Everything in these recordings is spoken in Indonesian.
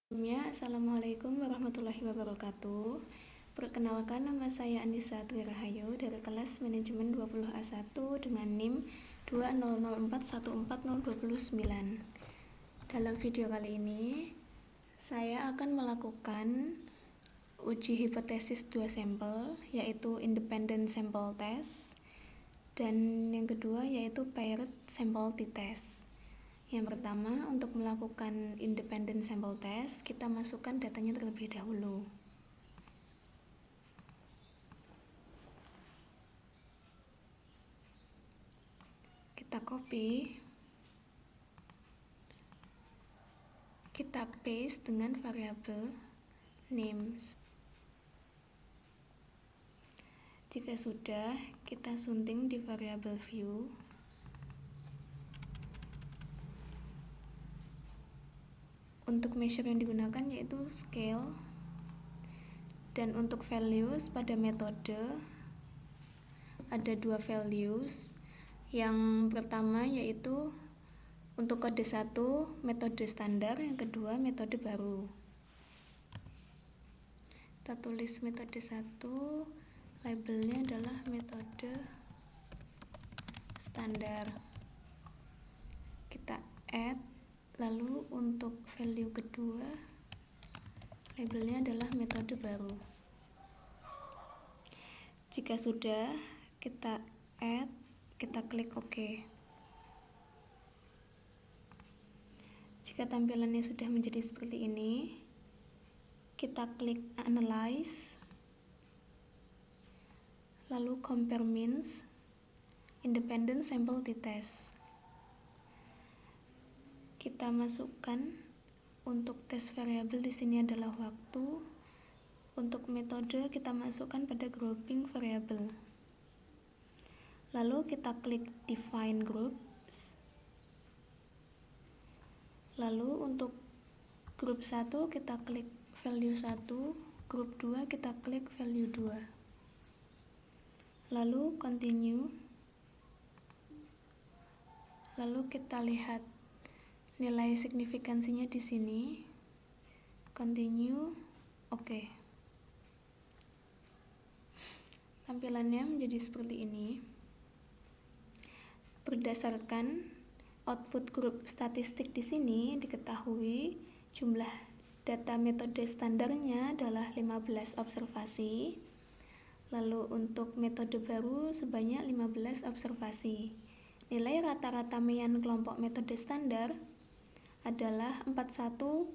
Assalamualaikum warahmatullahi wabarakatuh. Perkenalkan, nama saya Anissa Trirahayu dari kelas manajemen 20A1 dengan NIM 200414029. Dalam video kali ini saya akan melakukan uji hipotesis 2 sampel, yaitu independent sample test, dan yang kedua yaitu paired sample t-test. Yang pertama, untuk melakukan independent sample test, kita masukkan datanya terlebih dahulu. Kita copy, kita paste dengan variabel names. Jika sudah, kita sunting di variabel view. Untuk measure yang digunakan yaitu scale, dan untuk values pada metode ada dua values. Yang pertama yaitu untuk kode 1 metode standar, yang kedua metode baru. Kita tulis metode 1, labelnya adalah metode standar. Kita add. Lalu untuk value kedua, labelnya adalah metode baru. Jika sudah, kita add, kita klik OK. Jika tampilannya sudah menjadi seperti ini, kita klik Analyze, lalu Compare Means, Independent Sample t-test. Kita masukkan untuk tes variabel di sini adalah waktu. Untuk metode kita masukkan pada grouping variabel. Lalu kita klik Define Groups. Lalu untuk grup 1 kita klik value 1, grup 2 kita klik value 2. Lalu Continue. Lalu kita lihat nilai signifikansinya di sini. Continue, OK. Tampilannya menjadi seperti ini. Berdasarkan output grup statistik di sini diketahui jumlah data metode standarnya adalah 15 observasi. Lalu untuk metode baru sebanyak 15 observasi. Nilai rata-rata mean kelompok metode standar adalah 41,26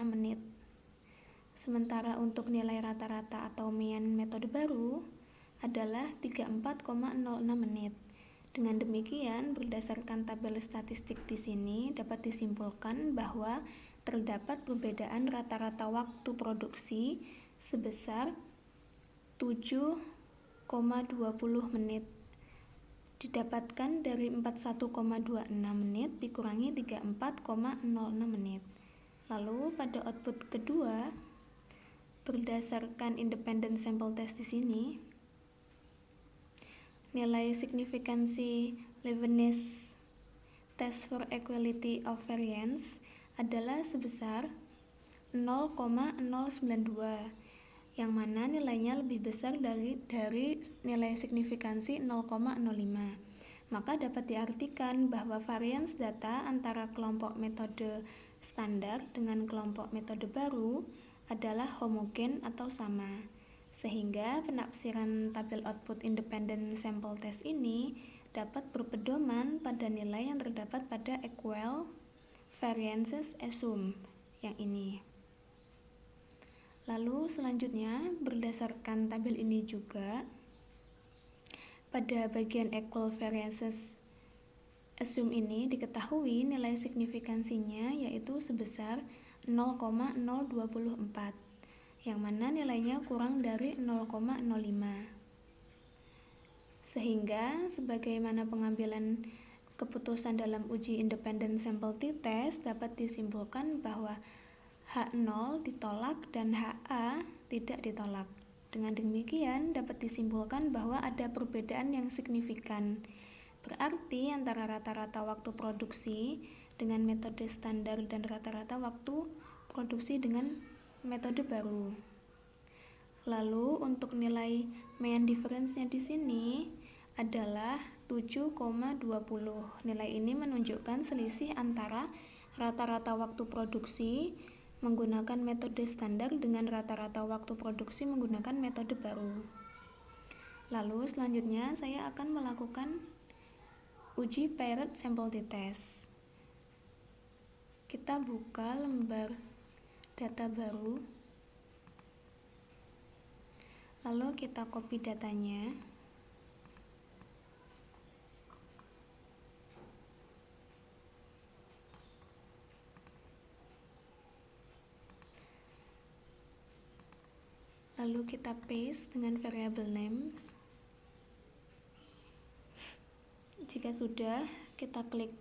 menit. Sementara untuk nilai rata-rata atau mean metode baru adalah 34,06 menit. Dengan demikian, berdasarkan tabel statistik di sini dapat disimpulkan bahwa terdapat perbedaan rata-rata waktu produksi sebesar 7,20 menit. Didapatkan dari 41,26 menit dikurangi 34,06 menit. Lalu pada output kedua, berdasarkan independent sample test di sini, nilai signifikansi Leibniz test for equality of variance adalah sebesar 0,092, yang mana nilainya lebih besar dari nilai signifikansi 0,05. Maka dapat diartikan bahwa variance data antara kelompok metode standar dengan kelompok metode baru adalah homogen atau sama. Sehingga penafsiran tabel output independent sample test ini dapat berpedoman pada nilai yang terdapat pada equal variances assumed yang ini. Lalu selanjutnya, berdasarkan tabel ini juga, pada bagian equal variances assume ini diketahui nilai signifikansinya yaitu sebesar 0,024, yang mana nilainya kurang dari 0,05. Sehingga sebagaimana pengambilan keputusan dalam uji independent sample t-test dapat disimpulkan bahwa H0 ditolak dan HA tidak ditolak. Dengan demikian dapat disimpulkan bahwa ada perbedaan yang signifikan. Berarti antara rata-rata waktu produksi dengan metode standar dan rata-rata waktu produksi dengan metode baru. Lalu untuk nilai mean difference-nya di sini adalah 7,20. Nilai ini menunjukkan selisih antara rata-rata waktu produksi menggunakan metode standar dengan rata-rata waktu produksi menggunakan metode baru. Lalu selanjutnya saya akan melakukan uji paired sample t-test. Kita buka lembar data baru, lalu kita copy datanya, lalu kita paste dengan variable names. Jika sudah, kita klik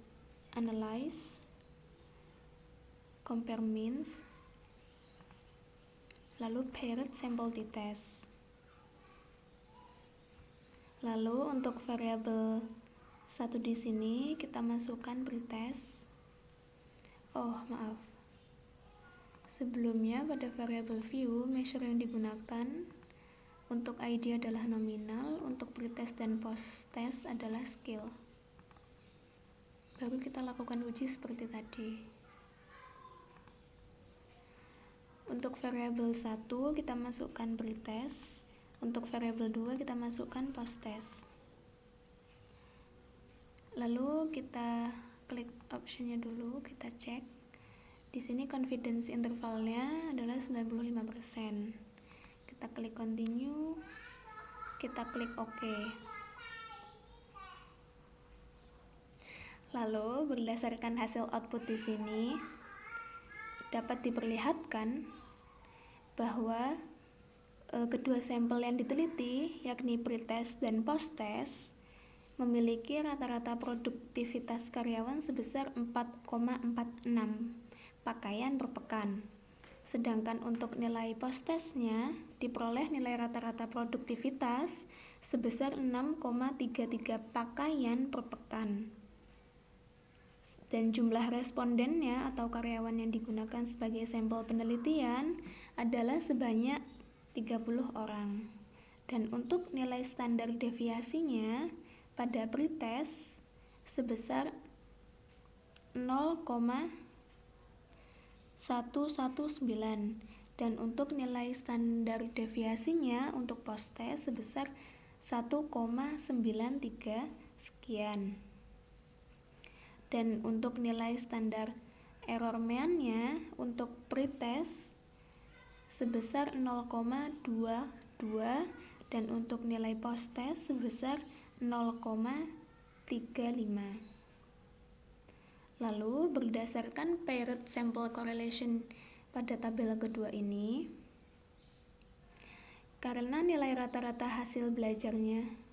analyze, compare means, lalu paired sample t-test. Lalu untuk variabel 1 di sini kita masukkan pretest. Sebelumnya pada variabel view, measure yang digunakan untuk ID adalah nominal, untuk pretest dan posttest adalah scale. Baru kita lakukan uji seperti tadi. Untuk variabel 1 kita masukkan pretest, untuk variabel 2 kita masukkan posttest. Lalu kita klik optionnya dulu, kita cek. Di sini confidence intervalnya adalah 95%. Kita klik continue, kita klik OK. Lalu berdasarkan hasil output di sini dapat diperlihatkan bahwa kedua sampel yang diteliti, yakni pretest dan posttest, memiliki rata-rata produktivitas karyawan sebesar 4,46 pakaian per pekan. Sedangkan untuk nilai posttestnya diperoleh nilai rata-rata produktivitas sebesar 6,33 pakaian per pekan. Dan jumlah respondennya atau karyawan yang digunakan sebagai sampel penelitian adalah sebanyak 30 orang. Dan untuk nilai standar deviasinya pada pretest sebesar 0,119 dan untuk nilai standar deviasinya untuk posttest sebesar 1,93 sekian. Dan untuk nilai standar error mean-nya untuk pretest sebesar 0,22 dan untuk nilai posttest sebesar 0,35. Lalu berdasarkan paired sample correlation pada tabel kedua ini, karena nilai rata-rata hasil belajarnya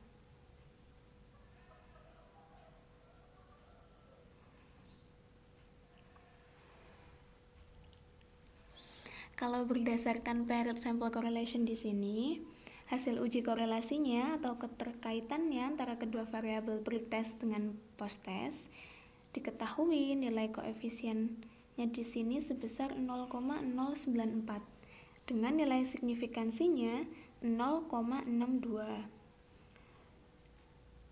kalau berdasarkan paired sample correlation di sini, hasil uji korelasinya atau keterkaitannya antara kedua variabel pretest dengan posttest diketahui nilai koefisiennya di sini sebesar 0,094 dengan nilai signifikansinya 0,62.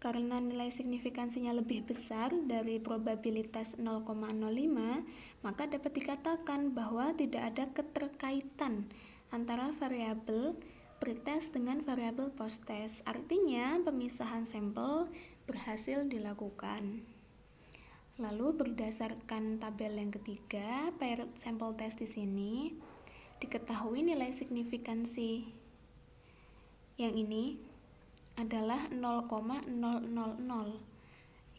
Karena nilai signifikansinya lebih besar dari probabilitas 0,05, maka dapat dikatakan bahwa tidak ada keterkaitan antara variabel pretest dengan variabel posttest. Artinya pemisahan sampel berhasil dilakukan. Lalu berdasarkan tabel yang ketiga, paired sample test di sini diketahui nilai signifikansi yang ini adalah 0,000,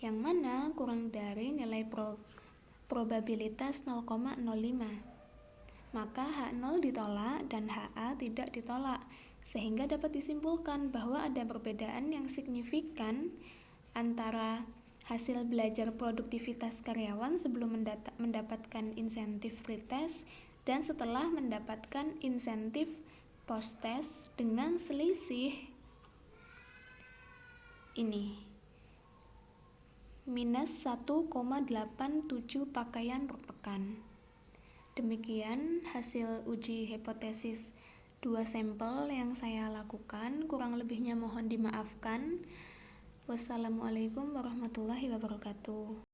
yang mana kurang dari nilai probabilitas 0,05. Maka H0 ditolak dan HA tidak ditolak, sehingga dapat disimpulkan bahwa ada perbedaan yang signifikan antara hasil belajar produktivitas karyawan sebelum mendapatkan insentif pretest dan setelah mendapatkan insentif posttest dengan selisih ini minus 1,87 pakaian per pekan. Demikian hasil uji hipotesis 2 sampel yang saya lakukan, kurang lebihnya mohon dimaafkan. Wassalamualaikum warahmatullahi wabarakatuh.